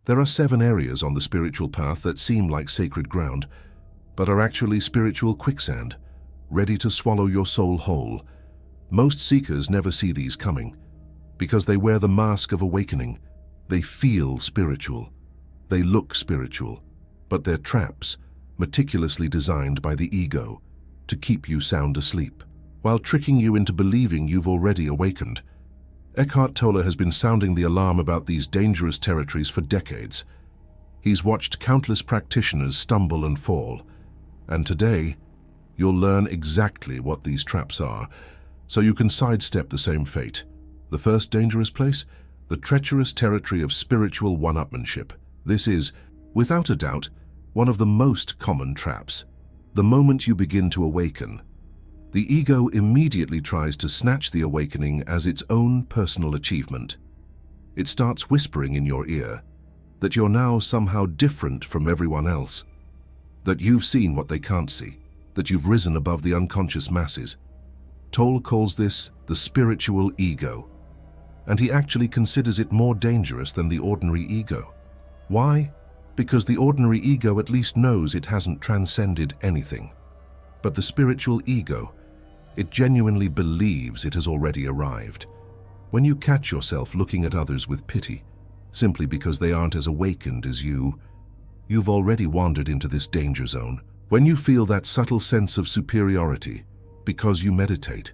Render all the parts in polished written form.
There are 7 areas on the spiritual path that seem like sacred ground, but are actually spiritual quicksand, ready to swallow your soul whole. Most seekers never see these coming, because they wear the mask of awakening. They feel spiritual. They look spiritual, but they're traps, meticulously designed by the ego to keep you sound asleep, while tricking you into believing you've already awakened. Eckhart Tolle has been sounding the alarm about these dangerous territories for decades. He's watched countless practitioners stumble and fall, and today you'll learn exactly what these traps are, so you can sidestep the same fate. The first dangerous place? The treacherous territory of spiritual one-upmanship. This is, without a doubt, one of the most common traps. The moment you begin to awaken, the ego immediately tries to snatch the awakening as its own personal achievement. It starts whispering in your ear that you're now somehow different from everyone else, that you've seen what they can't see, that you've risen above the unconscious masses. Tolle calls this the spiritual ego, and he actually considers it more dangerous than the ordinary ego. Why? Because the ordinary ego at least knows it hasn't transcended anything. But the spiritual ego, it genuinely believes it has already arrived. When you catch yourself looking at others with pity, simply because they aren't as awakened as you, you've already wandered into this danger zone. When you feel that subtle sense of superiority, because you meditate,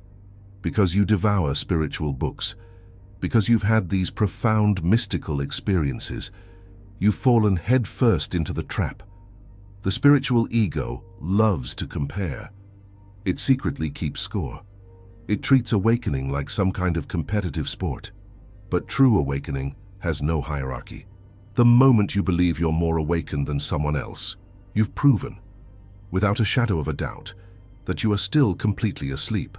because you devour spiritual books, because you've had these profound mystical experiences, you've fallen headfirst into the trap. The spiritual ego loves to compare. It secretly keeps score. It treats awakening like some kind of competitive sport. But true awakening has no hierarchy. The moment you believe you're more awakened than someone else, you've proven, without a shadow of a doubt, that you are still completely asleep.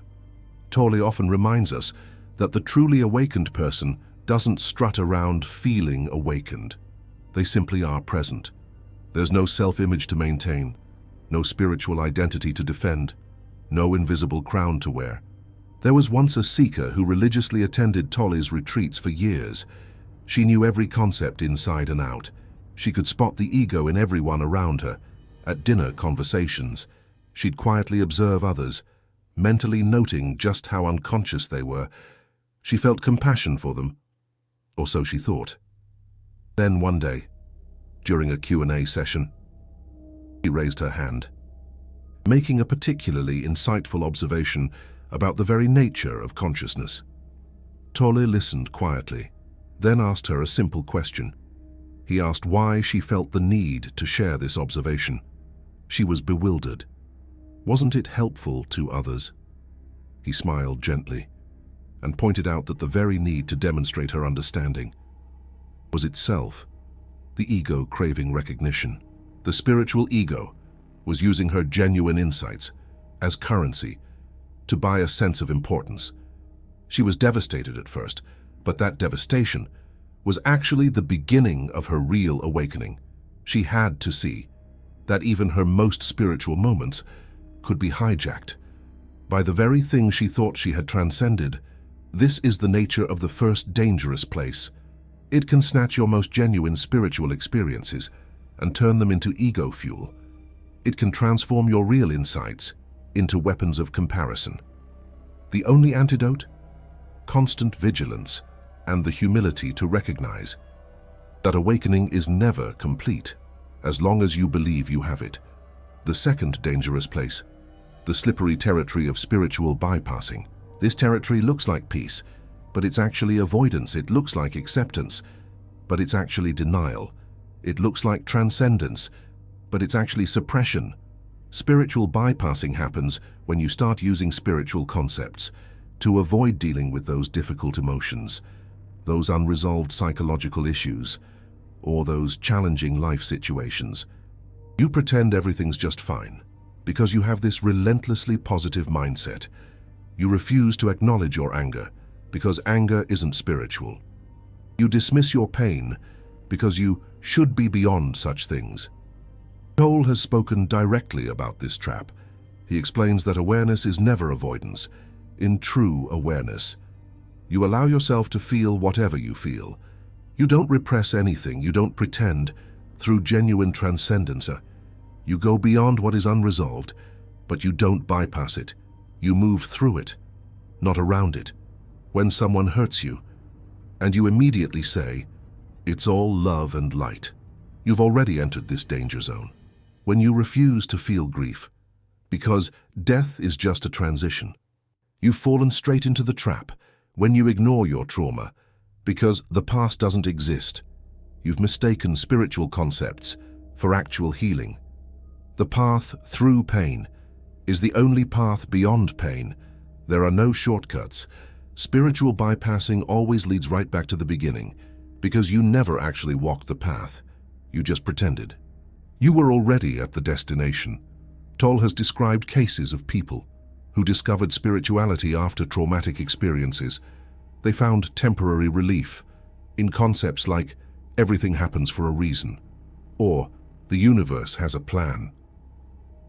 Tolle often reminds us that the truly awakened person doesn't strut around feeling awakened. They simply are present. There's no self-image to maintain, no spiritual identity to defend, no invisible crown to wear. There was once a seeker who religiously attended Tolle's retreats for years. She knew every concept inside and out. She could spot the ego in everyone around her. At dinner conversations, she'd quietly observe others, mentally noting just how unconscious they were. She felt compassion for them, or so she thought. Then one day, during a Q&A session, she raised her hand, making a particularly insightful observation about the very nature of consciousness. Tolle listened quietly, then asked her a simple question. He asked why she felt the need to share this observation. She was bewildered. Wasn't it helpful to others? He smiled gently and pointed out that the very need to demonstrate her understanding was itself the ego craving recognition. The spiritual ego was using her genuine insights as currency to buy a sense of importance. She was devastated at first, but that devastation was actually the beginning of her real awakening. She had to see that even her most spiritual moments could be hijacked by the very thing she thought she had transcended. This is the nature of the first dangerous place. It can snatch your most genuine spiritual experiences and turn them into ego fuel. It can transform your real insights into weapons of comparison. The only antidote? Constant vigilance and the humility to recognize that awakening is never complete as long as you believe you have it. The second dangerous place, the slippery territory of spiritual bypassing. This territory looks like peace, but it's actually avoidance. It looks like acceptance, but it's actually denial. It looks like transcendence, but it's actually suppression. Spiritual bypassing happens when you start using spiritual concepts to avoid dealing with those difficult emotions, those unresolved psychological issues, or those challenging life situations. You pretend everything's just fine because you have this relentlessly positive mindset. You refuse to acknowledge your anger because anger isn't spiritual. You dismiss your pain because you should be beyond such things. Tolle has spoken directly about this trap. He explains that awareness is never avoidance. In true awareness, you allow yourself to feel whatever you feel. You don't repress anything, you don't pretend. Through genuine transcendence, you go beyond what is unresolved, but you don't bypass it. You move through it, not around it. When someone hurts you, and you immediately say, "It's all love and light," you've already entered this danger zone. When you refuse to feel grief, because death is just a transition, you've fallen straight into the trap. When you ignore your trauma, because the past doesn't exist, you've mistaken spiritual concepts for actual healing. The path through pain is the only path beyond pain. There are no shortcuts. Spiritual bypassing always leads right back to the beginning, because you never actually walked the path. You just pretended. You were already at the destination. Tolle has described cases of people who discovered spirituality after traumatic experiences. They found temporary relief in concepts like everything happens for a reason, or the universe has a plan.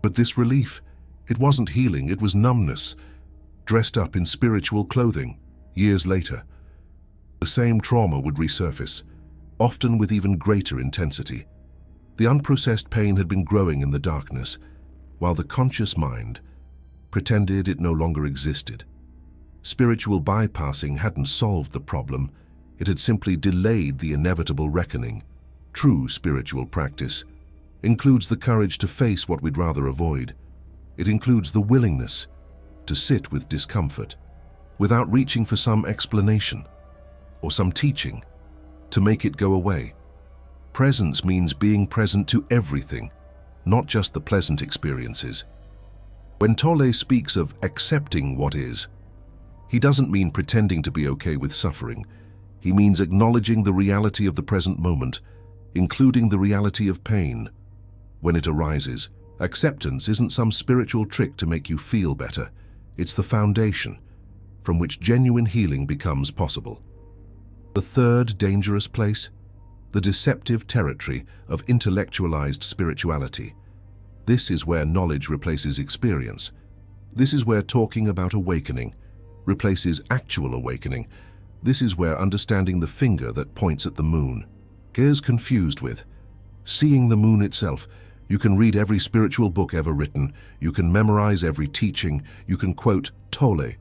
But this relief, it wasn't healing, it was numbness, dressed up in spiritual clothing. Years later, the same trauma would resurface, often with even greater intensity. The unprocessed pain had been growing in the darkness, while the conscious mind pretended it no longer existed. Spiritual bypassing hadn't solved the problem, it had simply delayed the inevitable reckoning. True spiritual practice includes the courage to face what we'd rather avoid. It includes the willingness to sit with discomfort without reaching for some explanation or some teaching to make it go away. Presence means being present to everything, not just the pleasant experiences. When Tolle speaks of accepting what is, he doesn't mean pretending to be okay with suffering. He means acknowledging the reality of the present moment, including the reality of pain. When it arises, acceptance isn't some spiritual trick to make you feel better. It's the foundation from which genuine healing becomes possible. The third dangerous place, the deceptive territory of intellectualized spirituality. This is where knowledge replaces experience. This is where talking about awakening replaces actual awakening. This is where understanding the finger that points at the moon gets confused with seeing the moon itself. You can read every spiritual book ever written, you can memorize every teaching, you can quote Tolle,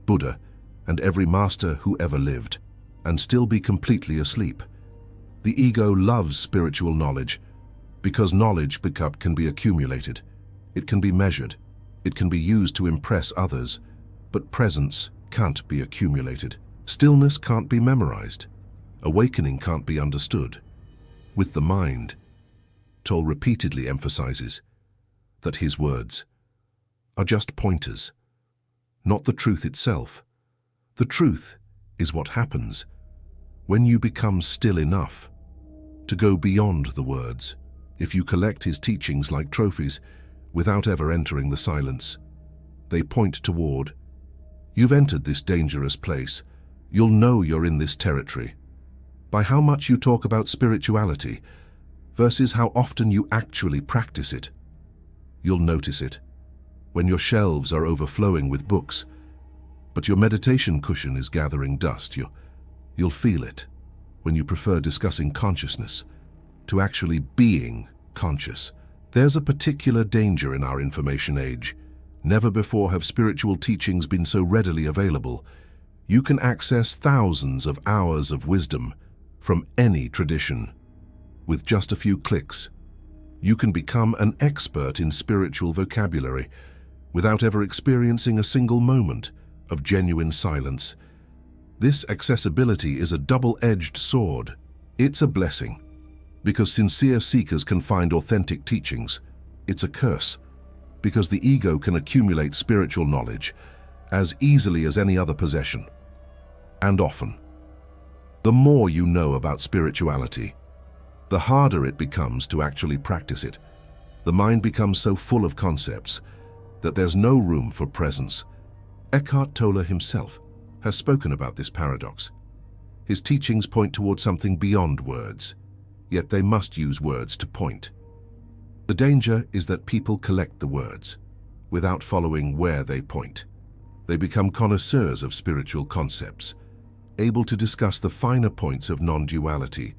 Buddha, and every master who ever lived, and still be completely asleep. The ego loves spiritual knowledge because knowledge can be accumulated, it can be measured, it can be used to impress others, but presence can't be accumulated. Stillness can't be memorized. Awakening can't be understood. With the mind, Tolle repeatedly emphasizes that his words are just pointers, not the truth itself. The truth is what happens when you become still enough to go beyond the words. If you collect his teachings like trophies without ever entering the silence, they point toward, you've entered this dangerous place. You'll know you're in this territory by how much you talk about spirituality versus how often you actually practice it. You'll notice it when your shelves are overflowing with books, but your meditation cushion is gathering dust. You'll feel it when you prefer discussing consciousness to actually being conscious. There's a particular danger in our information age. Never before have spiritual teachings been so readily available. You can access thousands of hours of wisdom from any tradition. With just a few clicks, you can become an expert in spiritual vocabulary without ever experiencing a single moment of genuine silence. This accessibility is a double-edged sword. It's a blessing because sincere seekers can find authentic teachings. It's a curse because the ego can accumulate spiritual knowledge as easily as any other possession. And often, the more you know about spirituality, the harder it becomes to actually practice it. The mind becomes so full of concepts that there's no room for presence. Eckhart Tolle himself has spoken about this paradox. His teachings point toward something beyond words, yet they must use words to point. The danger is that people collect the words without following where they point. They become connoisseurs of spiritual concepts, able to discuss the finer points of non-duality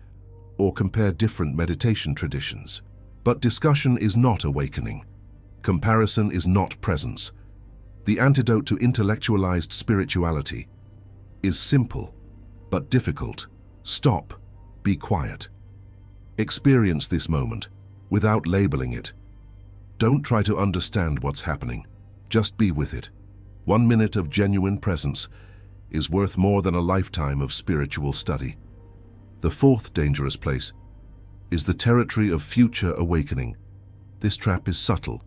or compare different meditation traditions. But discussion is not awakening. Comparison is not presence. The antidote to intellectualized spirituality is simple, but difficult. Stop. Be quiet. Experience this moment without labeling it. Don't try to understand what's happening. Just be with it. 1 minute of genuine presence is worth more than a lifetime of spiritual study. The fourth dangerous place is the territory of future awakening. This trap is subtle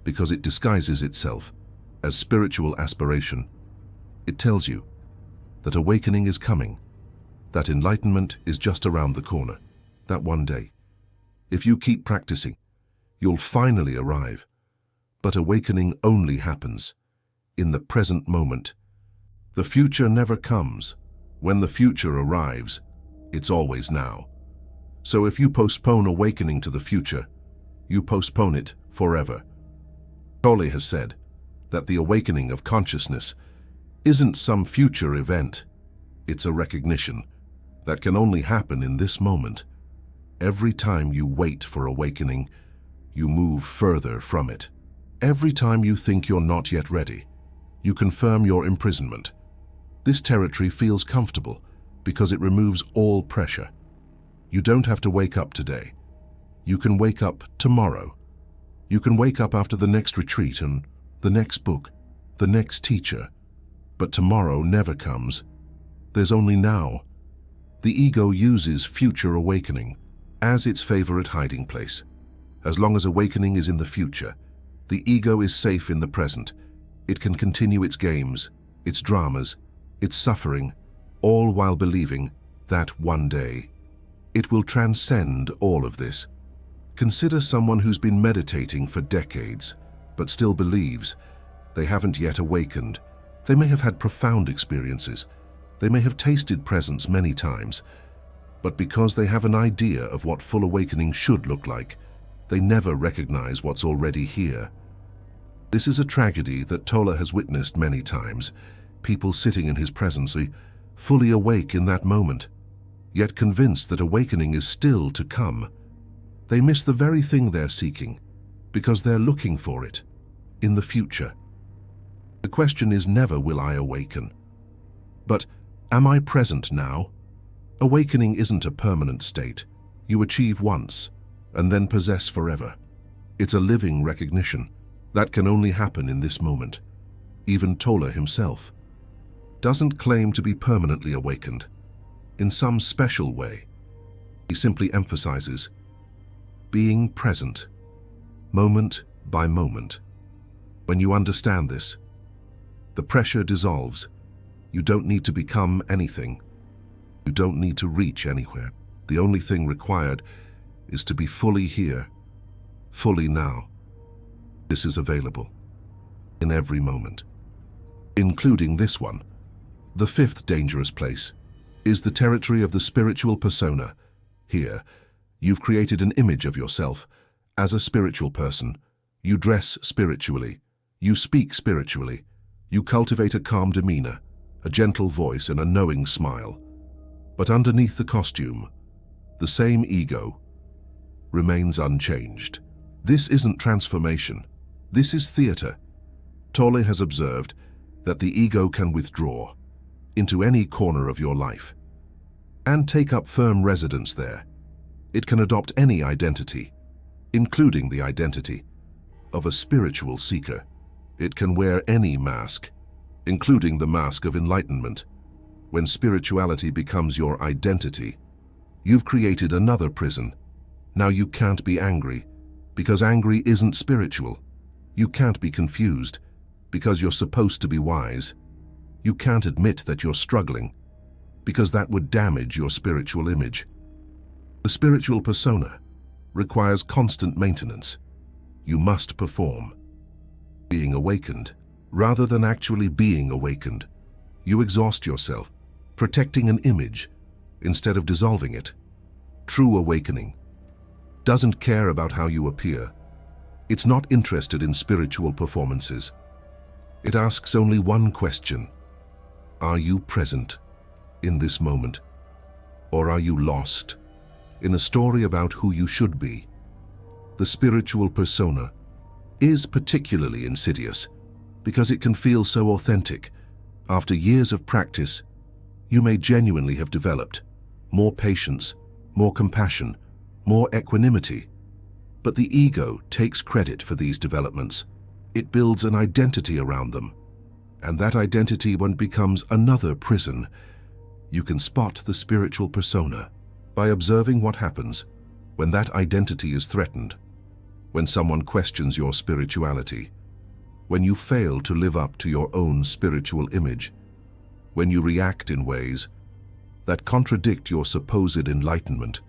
because it disguises itself as spiritual aspiration. It tells you that awakening is coming, that enlightenment is just around the corner, that one day, if you keep practicing, you'll finally arrive. But awakening only happens in the present moment. The future never comes. When the future arrives, it's always now. So if you postpone awakening to the future, you postpone it forever. Tolle has said that the awakening of consciousness isn't some future event. It's a recognition that can only happen in this moment. Every time you wait for awakening, you move further from it. Every time you think you're not yet ready, you confirm your imprisonment. This territory feels comfortable because it removes all pressure. You don't have to wake up today. You can wake up tomorrow. You can wake up after the next retreat and the next book, the next teacher. But tomorrow never comes. There's only now. The ego uses future awakening as its favorite hiding place. As long as awakening is in the future, the ego is safe in the present. It can continue its games, its dramas, its suffering, all while believing that one day it will transcend all of this. Consider someone who's been meditating for decades, but still believes they haven't yet awakened. They may have had profound experiences. They may have tasted presence many times, but because they have an idea of what full awakening should look like, they never recognize what's already here. This is a tragedy that Tolle has witnessed many times. People sitting in his presence, fully awake in that moment, yet convinced that awakening is still to come. They miss the very thing they're seeking because they're looking for it in the future. The question is never, will I awaken? But, am I present now? Awakening isn't a permanent state. You achieve once and then possess forever. It's a living recognition that can only happen in this moment. Even Tolle himself doesn't claim to be permanently awakened in some special way. He simply emphasizes being present, moment by moment. When you understand this, the pressure dissolves. You don't need to become anything. You don't need to reach anywhere. The only thing required is to be fully here, fully now. This is available in every moment, including this one. The fifth dangerous place is the territory of the spiritual persona. Here, you've created an image of yourself as a spiritual person. You dress spiritually. You speak spiritually. You cultivate a calm demeanor, a gentle voice, and a knowing smile. But underneath the costume, the same ego remains unchanged. This isn't transformation. This is theater. Tolle has observed that the ego can withdraw into any corner of your life and take up firm residence there. It can adopt any identity, including the identity of a spiritual seeker. It can wear any mask, including the mask of enlightenment. When spirituality becomes your identity, you've created another prison. Now you can't be angry, because angry isn't spiritual. You can't be confused, because you're supposed to be wise. You can't admit that you're struggling, because that would damage your spiritual image. The spiritual persona requires constant maintenance. You must perform. Being awakened, rather than actually being awakened, you exhaust yourself, protecting an image instead of dissolving it. True awakening doesn't care about how you appear. It's not interested in spiritual performances. It asks only one question: are you present? in this moment? Or are you lost in a story about who you should be? The spiritual persona is particularly insidious because it can feel so authentic. After years of practice, you may genuinely have developed more patience, more compassion, more equanimity. But the ego takes credit for these developments. It builds an identity around them, and that identity then becomes another prison. You can spot the spiritual persona by observing what happens when that identity is threatened, when someone questions your spirituality, when you fail to live up to your own spiritual image, when you react in ways that contradict your supposed enlightenment.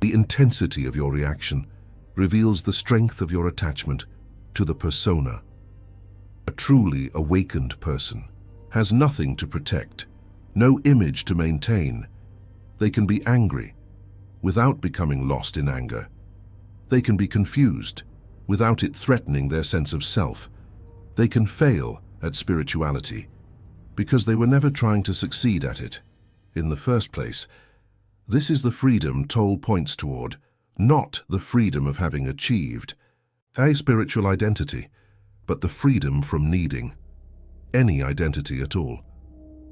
The intensity of your reaction reveals the strength of your attachment to the persona. A truly awakened person has nothing to protect, no image to maintain. They can be angry without becoming lost in anger. They can be confused without it threatening their sense of self. They can fail at spirituality because they were never trying to succeed at it in the first place. This is the freedom Tolle points toward, not the freedom of having achieved a spiritual identity, but the freedom from needing any identity at all,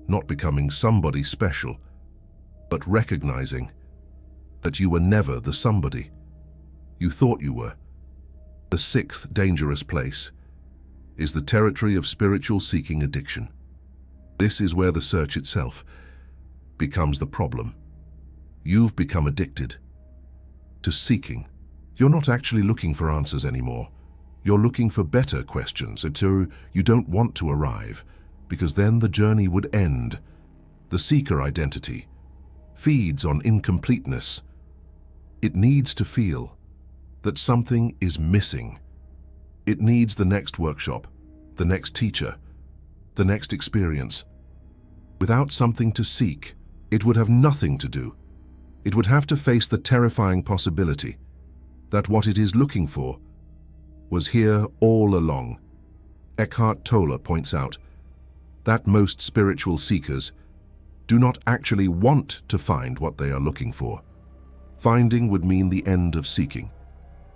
not becoming somebody special, but recognizing that you were never the somebody you thought you were. The sixth dangerous place is the territory of spiritual seeking addiction. This is where the search itself becomes the problem. You've become addicted to seeking. You're not actually looking for answers anymore. You're looking for better questions until you don't want to arrive, because then the journey would end. The seeker identity feeds on incompleteness. It needs to feel that something is missing. It needs the next workshop, the next teacher, the next experience. Without something to seek, it would have nothing to do. It would have to face the terrifying possibility that what it is looking for was here all along. Eckhart Tolle points out that most spiritual seekers do not actually want to find what they are looking for. Finding would mean the end of seeking,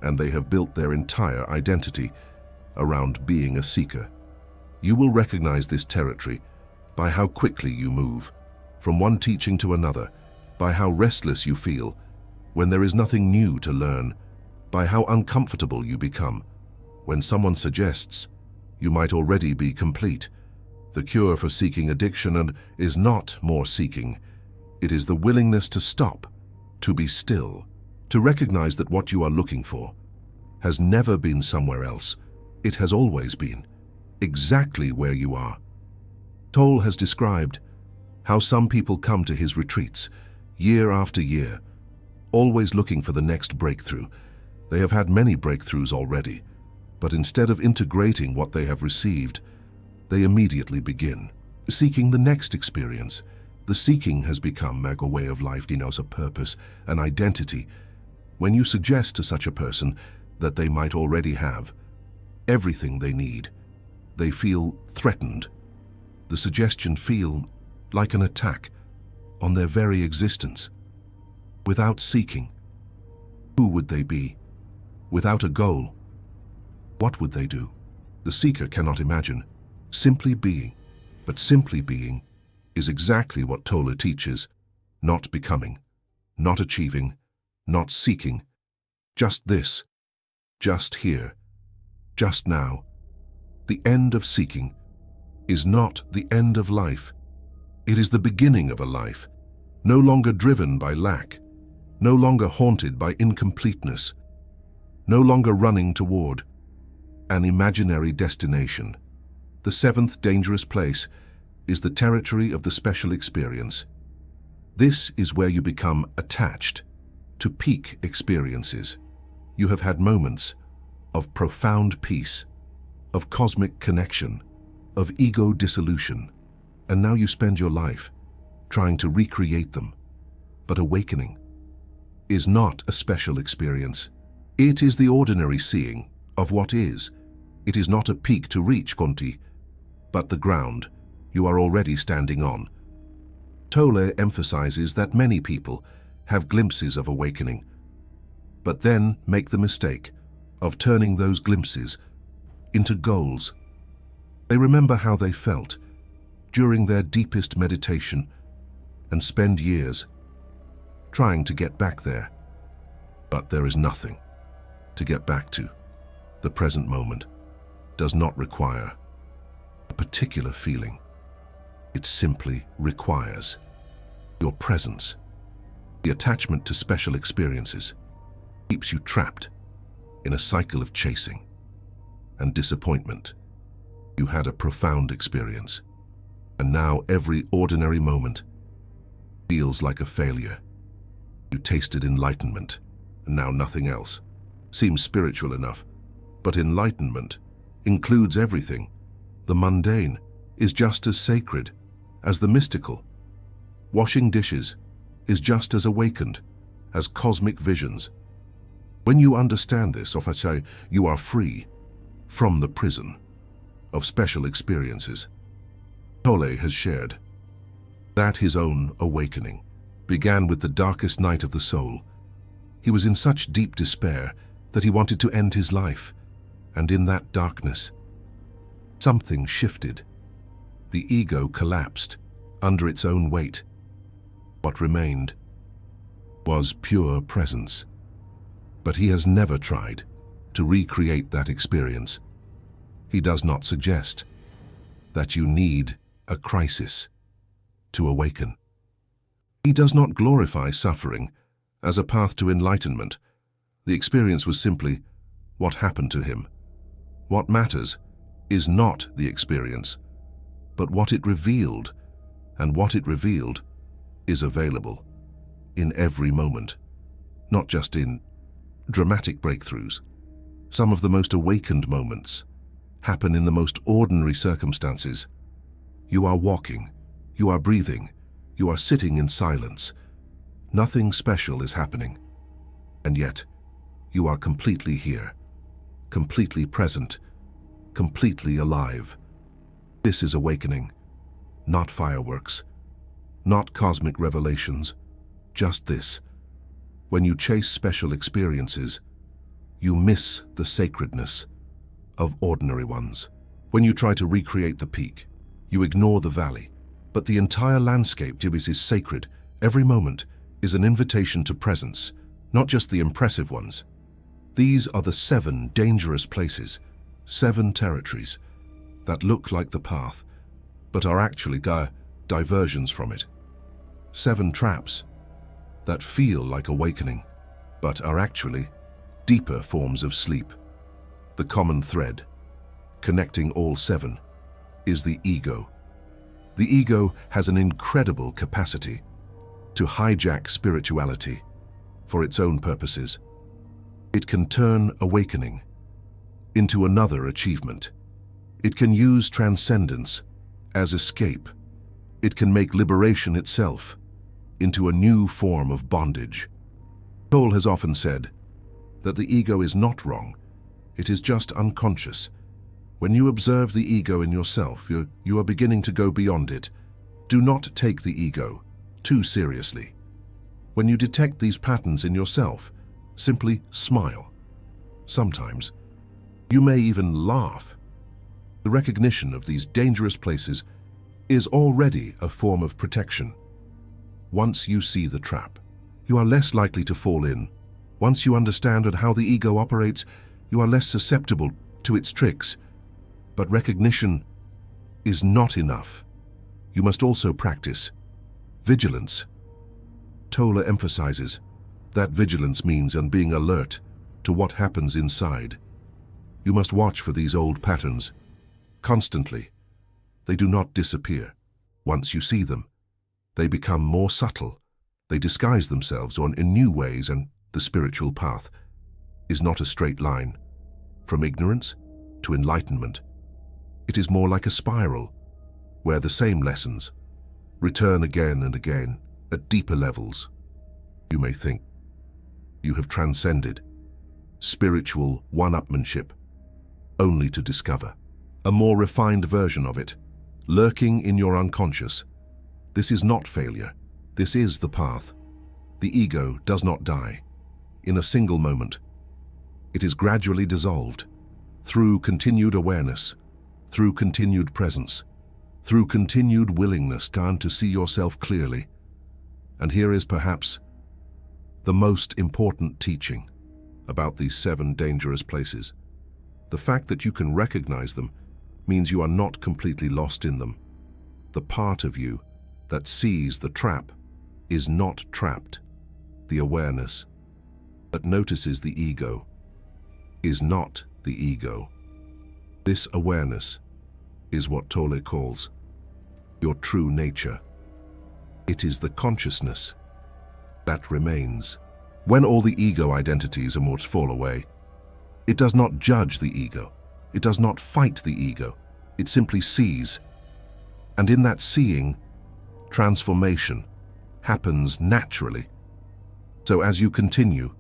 and they have built their entire identity around being a seeker. You will recognize this territory by how quickly you move from one teaching to another, by how restless you feel when there is nothing new to learn, by how uncomfortable you become when someone suggests you might already be complete. The cure for seeking addiction is not more seeking. It is the willingness to stop, to be still, to recognize that what you are looking for has never been somewhere else. It has always been exactly where you are. Tolle has described how some people come to his retreats year after year, always looking for the next breakthrough. They have had many breakthroughs already, but instead of integrating what they have received, they immediately begin seeking the next experience. The seeking has become a way of life, denotes a purpose, an identity. When you suggest to such a person that they might already have everything they need, they feel threatened. The suggestion feels like an attack on their very existence. Without seeking, who would they be? Without a goal, what would they do? The seeker cannot imagine simply being, but simply being is exactly what Tolle teaches: not becoming, not achieving, not seeking. Just this, just here, just now. The end of seeking is not the end of life. It is the beginning of a life, no longer driven by lack, no longer haunted by incompleteness, no longer running toward an imaginary destination. The seventh dangerous place is the territory of the special experience. This is where you become attached to peak experiences. You have had moments of profound peace, of cosmic connection, of ego dissolution, and now you spend your life trying to recreate them. But awakening is not a special experience. It is the ordinary seeing of what is. It is not a peak to reach, Conti, but the ground you are already standing on. Tolle emphasizes that many people have glimpses of awakening, but then make the mistake of turning those glimpses into goals. They remember how they felt during their deepest meditation and spend years trying to get back there. But there is nothing to get back to. The present moment does not require a particular feeling. It simply requires your presence. The attachment to special experiences keeps you trapped in a cycle of chasing and disappointment. You had a profound experience, and now every ordinary moment feels like a failure. You tasted enlightenment, and now nothing else seems spiritual enough. But enlightenment includes everything. The mundane is just as sacred as the mystical. Washing dishes is just as awakened as cosmic visions. When you understand this, you are free from the prison of special experiences. Tolle has shared that his own awakening began with the darkest night of the soul. He was in such deep despair that he wanted to end his life, and in that darkness, something shifted. The ego collapsed under its own weight. What remained was pure presence. But he has never tried to recreate that experience. He does not suggest that you need a crisis to awaken. He does not glorify suffering as a path to enlightenment. The experience was simply what happened to him. What matters is not the experience, but what it revealed, and what it revealed is available in every moment, not just in dramatic breakthroughs. Some of the most awakened moments happen in the most ordinary circumstances. You are walking, you are breathing, you are sitting in silence. Nothing special is happening, and yet you are completely here, completely present, completely alive. This is awakening, not fireworks, not cosmic revelations, just this. When you chase special experiences, you miss the sacredness of ordinary ones. When you try to recreate the peak, you ignore the valley. But the entire landscape is sacred. Every moment is an invitation to presence, not just the impressive ones. These are the 7 dangerous places, 7 territories that look like the path, but are actually diversions from it. 7 traps that feel like awakening, but are actually deeper forms of sleep. The common thread connecting all 7 is the ego. The ego has an incredible capacity to hijack spirituality for its own purposes. It can turn awakening into another achievement. It can use transcendence as escape. It can make liberation itself into a new form of bondage. Tolle has often said that the ego is not wrong, it is just unconscious. When you observe the ego in yourself, you are beginning to go beyond it. Do not take the ego too seriously. When you detect these patterns in yourself, simply smile. Sometimes, you may even laugh. The recognition of these dangerous places is already a form of protection. Once you see the trap, you are less likely to fall in. Once you understand how the ego operates, you are less susceptible to its tricks. But recognition is not enough. You must also practice vigilance. Tolle emphasizes that vigilance means being alert to what happens inside. You must watch for these old patterns constantly. They do not disappear. Once you see them, they become more subtle. They disguise themselves in new ways, and the spiritual path is not a straight line from ignorance to enlightenment. It is more like a spiral, where the same lessons return again and again at deeper levels. You may think you have transcended spiritual one-upmanship, only to discover a more refined version of it, lurking in your unconscious, This is not failure. This is the path. The ego does not die in a single moment. It is gradually dissolved through continued awareness, through continued presence, through continued willingness to see yourself clearly. And here is perhaps the most important teaching about these 7 dangerous places. The fact that you can recognize them means you are not completely lost in them. The part of you that sees the trap is not trapped. The awareness that notices the ego is not the ego. This awareness is what Tolle calls your true nature. It is the consciousness that remains. When all the ego identities and moods fall away, it does not judge the ego. It does not fight the ego. It simply sees. And in that seeing, transformation happens naturally. So as you continue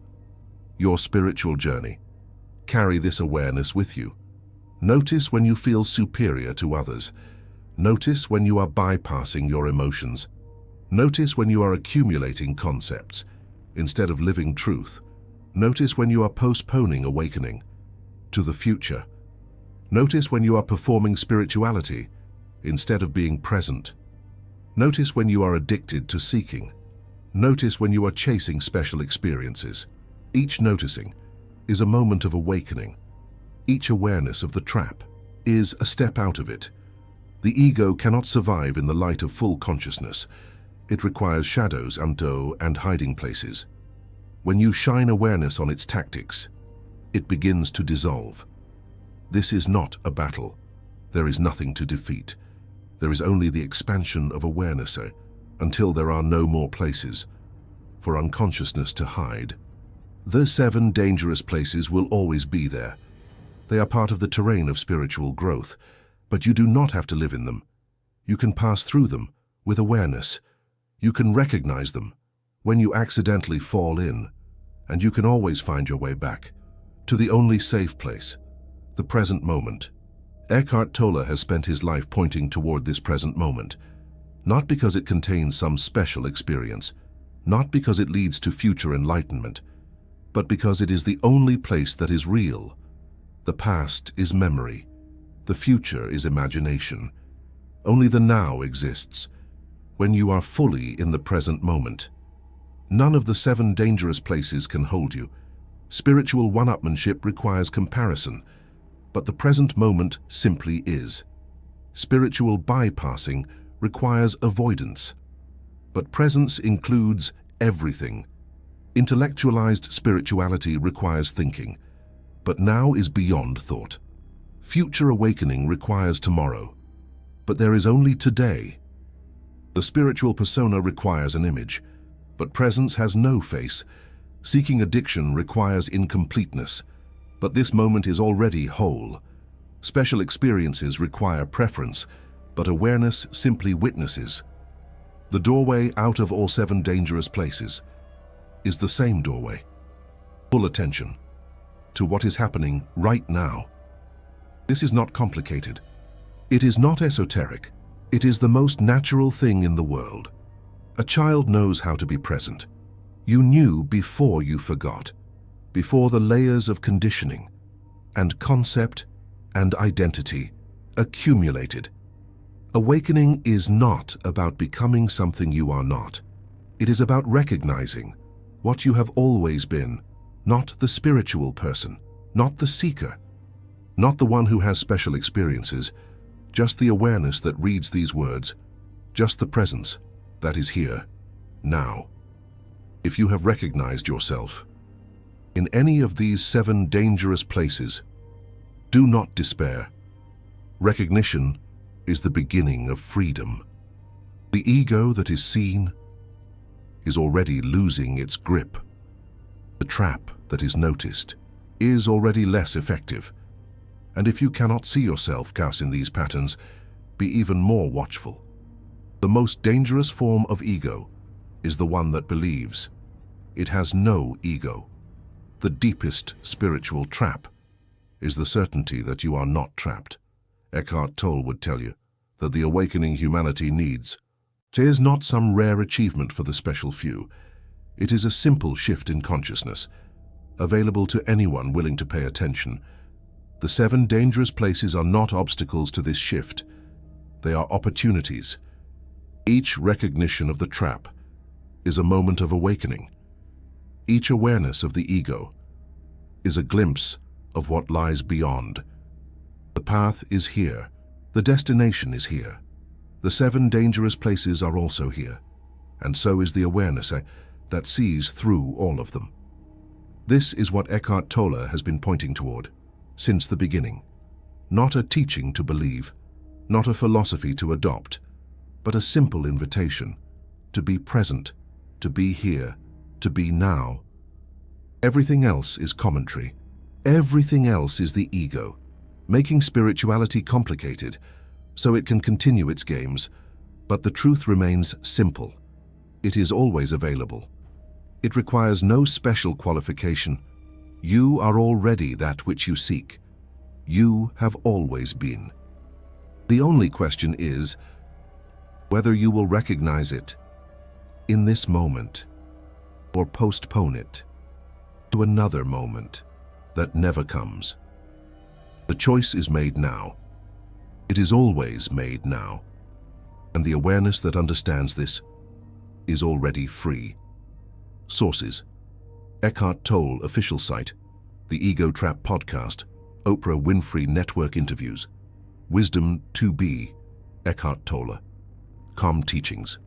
your spiritual journey, carry this awareness with you. Notice when you feel superior to others. Notice when you are bypassing your emotions. Notice when you are accumulating concepts instead of living truth. Notice when you are postponing awakening to the future. Notice when you are performing spirituality instead of being present. Notice when you are addicted to seeking. Notice when you are chasing special experiences. Each noticing is a moment of awakening. Each awareness of the trap is a step out of it. The ego cannot survive in the light of full consciousness. It requires shadows, and hiding places. When you shine awareness on its tactics, it begins to dissolve. This is not a battle. There is nothing to defeat. There is only the expansion of awareness until there are no more places for unconsciousness to hide. The 7 dangerous places will always be there. They are part of the terrain of spiritual growth, but you do not have to live in them. You can pass through them with awareness. You can recognize them when you accidentally fall in, and you can always find your way back to the only safe place, the present moment. Eckhart Tolle has spent his life pointing toward this present moment, not because it contains some special experience, not because it leads to future enlightenment, but because it is the only place that is real. The past is memory. The future is imagination. Only the now exists when you are fully in the present moment. None of the 7 dangerous places can hold you. Spiritual one-upmanship requires comparison, but the present moment simply is. Spiritual bypassing requires avoidance, but presence includes everything. Intellectualized spirituality requires thinking, but now is beyond thought. Future awakening requires tomorrow, but there is only today. The spiritual persona requires an image, but presence has no face. Seeking addiction requires incompleteness, but this moment is already whole. Special experiences require preference, but awareness simply witnesses. The doorway out of all 7 dangerous places is the same doorway. Full attention to what is happening right now. This is not complicated. It is not esoteric. It is the most natural thing in the world. A child knows how to be present. You knew before you forgot, before the layers of conditioning and concept and identity accumulated. Awakening is not about becoming something you are not. It is about recognizing what you have always been, not the spiritual person, not the seeker, not the one who has special experiences, just the awareness that reads these words, just the presence that is here, now. If you have recognized yourself in any of these 7 dangerous places, do not despair. Recognition is the beginning of freedom. The ego that is seen is already losing its grip. The trap that is noticed is already less effective. And if you cannot see yourself in these patterns, be even more watchful. The most dangerous form of ego is the one that believes. It has no ego. The deepest spiritual trap is the certainty that you are not trapped. Eckhart Tolle would tell you that the awakening humanity needs It is not some rare achievement for the special few. It is a simple shift in consciousness, available to anyone willing to pay attention. The 7 dangerous places are not obstacles to this shift. They are opportunities. Each recognition of the trap is a moment of awakening. Each awareness of the ego is a glimpse of what lies beyond. The path is here. The destination is here. The 7 dangerous places are also here, and so is the awareness that sees through all of them. This is what Eckhart Tolle has been pointing toward since the beginning. Not a teaching to believe, not a philosophy to adopt, but a simple invitation to be present, to be here, to be now. Everything else is commentary. Everything else is the ego, making spirituality complicated so it can continue its games. But the truth remains simple. It is always available. It requires no special qualification. You are already that which you seek. You have always been. The only question is whether you will recognize it in this moment or postpone it to another moment that never comes. The choice is made now. It is always made now. And the awareness that understands this is already free. Sources: Eckhart Tolle official site, The Ego Trap Podcast, Oprah Winfrey Network interviews, Wisdom 2B, Eckhart Tolle, Calm Teachings.